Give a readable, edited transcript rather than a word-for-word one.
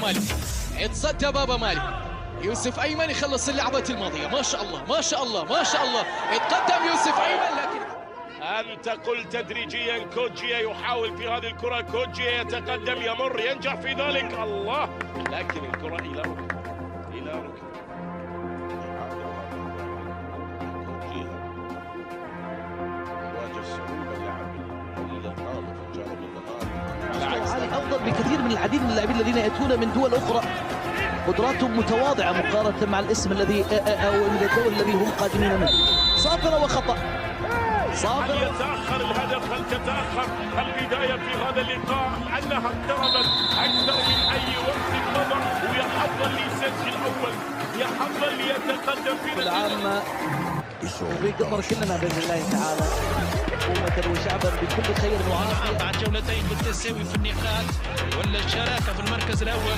مالك، يتصدى بابا مالك. يوسف أيمن يخلص اللعبة الماضية. ما شاء الله ما شاء الله ما شاء الله. يتقدم يوسف أيمن، لكن أنت قلت تدريجيا كوجيا يحاول في هذه الكرة، كوجيا يتقدم يمر ينجح في ذلك، الله، لكن الكرة إلى ركن إلى ركن. أفضل بكثير من العديد من اللاعبين الذين يأتون من دول أخرى، قدراتهم متواضعة مقارنة مع الاسم الذي أو الدول الذي هم قادمين منه. صافرة وخطأ. هل يتأخر الهدف؟ هل تتأخر البداية في هذا اللقاء؟ أنها اقتربت أكثر من أي وقت مضى، ويحظى ليسجل أول، يحظى ليتقدم في كل عام وبقدر كلنا بإذن الله تعالى أمة وشعبا بكل خير وعافية. بعد جولتين بالتساوي في النقاط ولا الشراكة في المركز الأول.